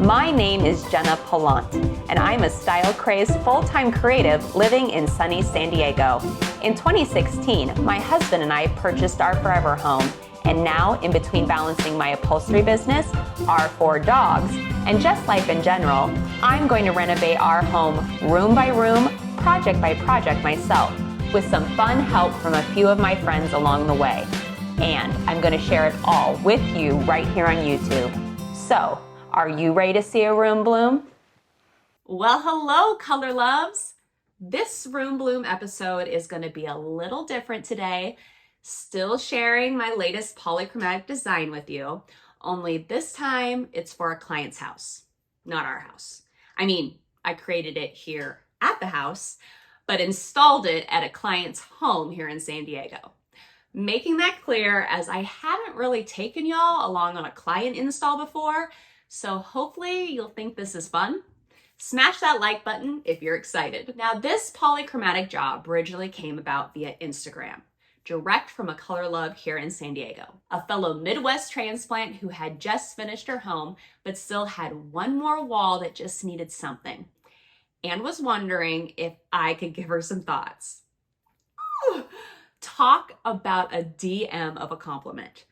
My name is Jenna Pilant, and I'm a style-crazed full-time creative living in sunny San Diego. In 2016, my husband and I purchased our forever home, and now, in between balancing my upholstery business, our 4 dogs, and just life in general, I'm going to renovate our home room by room, project by project myself, with some fun help from a few of my friends along the way. And I'm going to share it all with you right here on YouTube. So, are you ready to see a room bloom? Well, hello, color loves. This room bloom episode is going to be a little different today. Still sharing my latest polychromatic design with you, only this time it's for a client's house, not our house. I mean, I created it here at the house, but installed it at a client's home here in San Diego. Making that clear, as I haven't really taken y'all along on a client install before, so hopefully you'll think this is fun. Smash that like button if you're excited. Now, this polychromatic job originally came about via Instagram, direct from a color love here in San Diego, a fellow Midwest transplant who had just finished her home, but still had one more wall that just needed something, and was wondering if I could give her some thoughts. Ooh, talk about a DM of a compliment.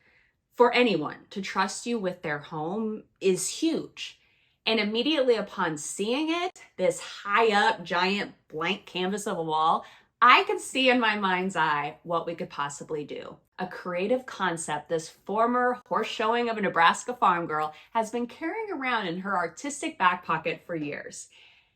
For anyone to trust you with their home is huge. And immediately upon seeing it, this high up, giant blank canvas of a wall, I could see in my mind's eye what we could possibly do. A creative concept this former horse showing of a Nebraska farm girl has been carrying around in her artistic back pocket for years.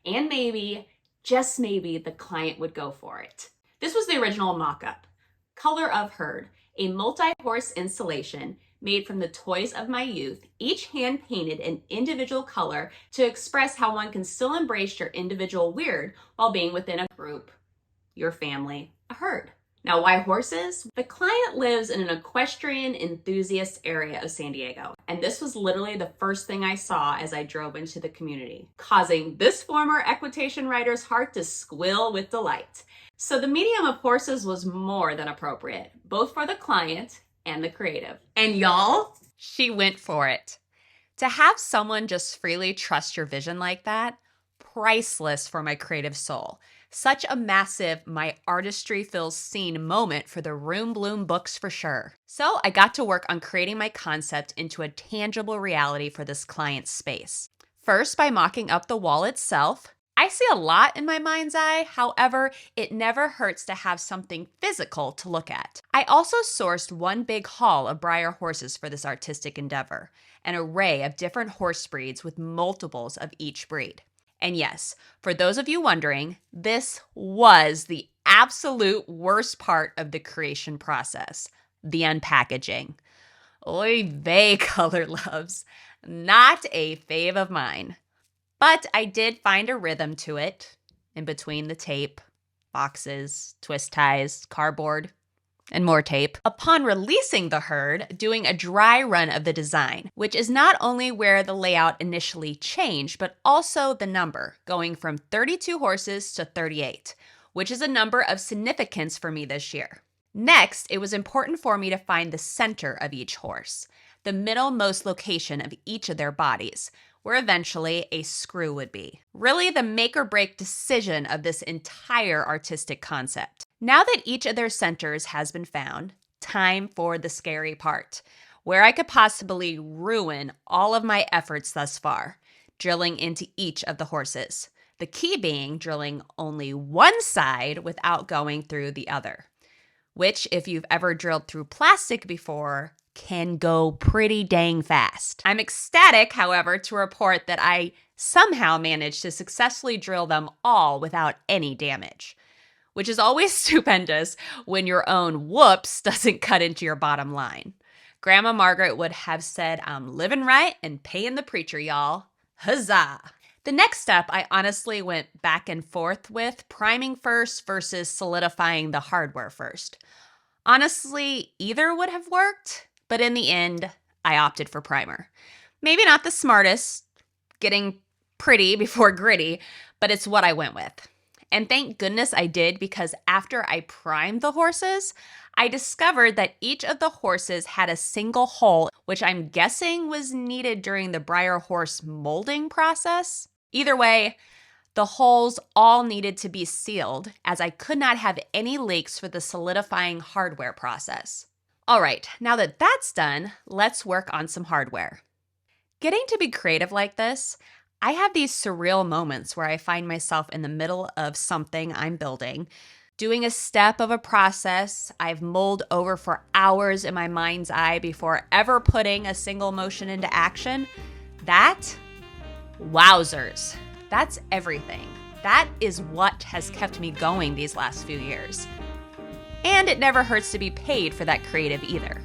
And maybe, just maybe, the client would go for it. This was the original mock-up. Color of Herd, a multi-horse installation made from the toys of my youth, each hand-painted an individual color to express how one can still embrace your individual weird while being within a group, your family, a herd. Now, why horses? The client lives in an equestrian enthusiast area of San Diego, and this was literally the first thing I saw as I drove into the community, causing this former equitation rider's heart to squeal with delight. So the medium of horses was more than appropriate, both for the client and the creative. And y'all, she went for it. To have someone just freely trust your vision like that, priceless for my creative soul. Such a massive my artistry feels seen moment for the Room Bloom books for sure. So I got to work on creating my concept into a tangible reality for this client's space. First, by mocking up the wall itself. I see a lot in my mind's eye, however, it never hurts to have something physical to look at. I also sourced one big haul of Breyer horses for this artistic endeavor, an array of different horse breeds with multiples of each breed. And yes, for those of you wondering, this was the absolute worst part of the creation process, the unpackaging. Oy vey, color loves, not a fave of mine. But I did find a rhythm to it in between the tape, boxes, twist ties, cardboard, and more tape. Upon releasing the herd, doing a dry run of the design, which is not only where the layout initially changed, but also the number, going from 32 horses to 38, which is a number of significance for me this year. Next, it was important for me to find the center of each horse, the middlemost location of each of their bodies, where eventually a screw would be. Really the make or break decision of this entire artistic concept. Now that each of their centers has been found, time for the scary part, where I could possibly ruin all of my efforts thus far, drilling into each of the horses. The key being drilling only one side without going through the other, which if you've ever drilled through plastic before, can go pretty dang fast. I'm ecstatic, however, to report that I somehow managed to successfully drill them all without any damage, which is always stupendous when your own whoops doesn't cut into your bottom line. Grandma Margaret would have said, I'm living right and paying the preacher, y'all. Huzzah! The next step, I honestly went back and forth with priming first versus solidifying the hardware first. Honestly, either would have worked, but in the end, I opted for primer. Maybe not the smartest, getting pretty before gritty, but it's what I went with. And thank goodness I did, because after I primed the horses, I discovered that each of the horses had a single hole, which I'm guessing was needed during the Breyer horse molding process. Either way, the holes all needed to be sealed, as I could not have any leaks for the solidifying hardware process. All right, now that that's done, let's work on some hardware. Getting to be creative like this, I have these surreal moments where I find myself in the middle of something I'm building, doing a step of a process I've mulled over for hours in my mind's eye before ever putting a single motion into action. Wowzers, that's everything. That is what has kept me going these last few years. And it never hurts to be paid for that creative either.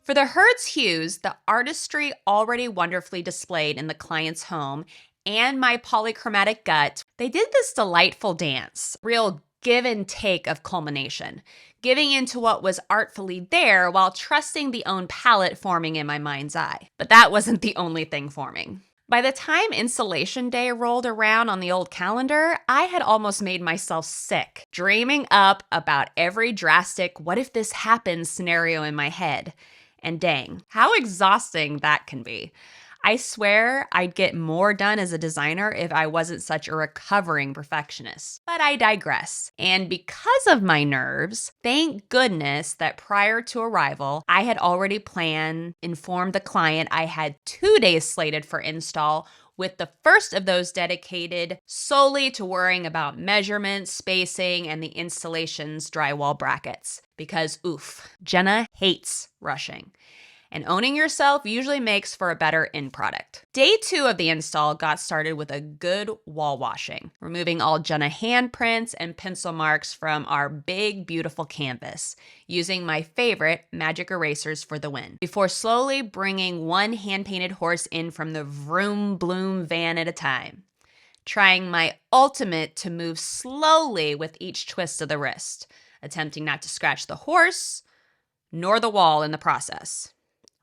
For the herd's hues, the artistry already wonderfully displayed in the client's home and my polychromatic gut, they did this delightful dance, real give and take of culmination, giving into what was artfully there while trusting the own palette forming in my mind's eye. But that wasn't the only thing forming. By the time installation day rolled around on the old calendar, I had almost made myself sick, dreaming up about every drastic what if this happens scenario in my head. And dang, how exhausting that can be. I swear I'd get more done as a designer if I wasn't such a recovering perfectionist. But I digress. And because of my nerves, thank goodness that prior to arrival, I had already informed the client I had 2 days slated for install, with the first of those dedicated solely to worrying about measurements, spacing, and the installation's drywall brackets. Because oof, Jenna hates rushing. And owning yourself usually makes for a better end product. Day 2 of the install got started with a good wall washing, removing all Jenna handprints and pencil marks from our big, beautiful canvas, using my favorite magic erasers for the win, before slowly bringing one hand-painted horse in from the Vroom Bloom van at a time, trying my ultimate to move slowly with each twist of the wrist, attempting not to scratch the horse nor the wall in the process.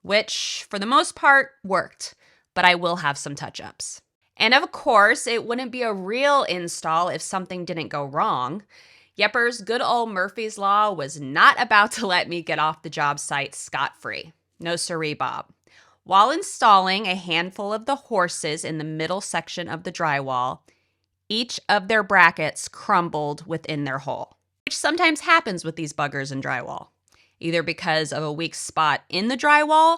Which, for the most part, worked, but I will have some touch-ups. And of course, it wouldn't be a real install if something didn't go wrong. Yepper's good old Murphy's Law was not about to let me get off the job site scot-free. No siree, Bob. While installing a handful of the horses in the middle section of the drywall, each of their brackets crumbled within their hole, which sometimes happens with these buggers in drywall, either because of a weak spot in the drywall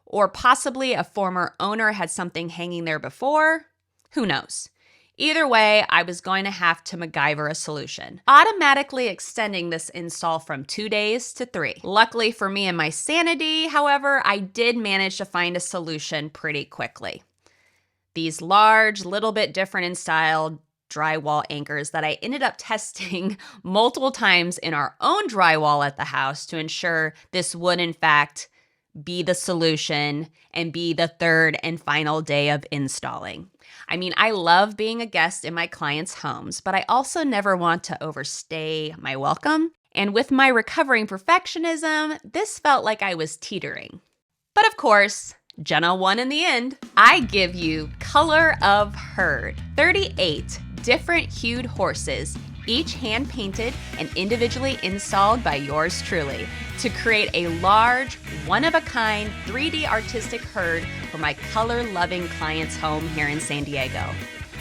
or possibly a former owner had something hanging there before. Who knows? Either way, I was going to have to MacGyver a solution, automatically extending this install from 2 days to 3. Luckily for me and my sanity, however, I did manage to find a solution pretty quickly. These large, little bit different in style drywall anchors that I ended up testing multiple times in our own drywall at the house to ensure this would in fact be the solution and be the third and final day of installing. I mean, I love being a guest in my clients' homes, but I also never want to overstay my welcome. And with my recovering perfectionism, this felt like I was teetering. But of course, Jenna won in the end. I give you Color of Herd, 38 different hued horses, each hand-painted and individually installed by yours truly, to create a large, one-of-a-kind 3D artistic herd for my color-loving client's home here in San Diego.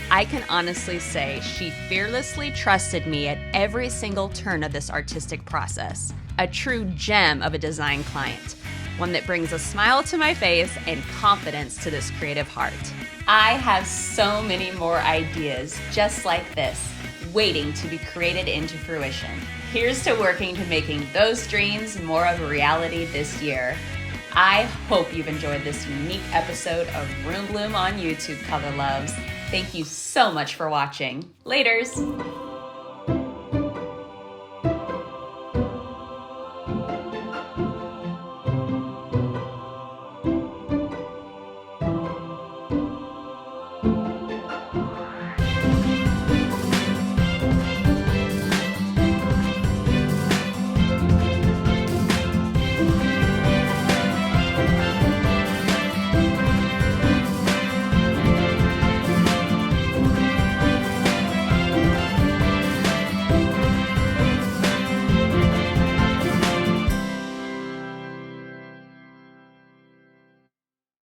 I can honestly say she fearlessly trusted me at every single turn of this artistic process. A true gem of a design client, one that brings a smile to my face and confidence to this creative heart. I have so many more ideas just like this, waiting to be created into fruition. Here's to working to making those dreams more of a reality this year. I hope you've enjoyed this unique episode of Room Bloom on YouTube, Color Loves. Thank you so much for watching. Laters!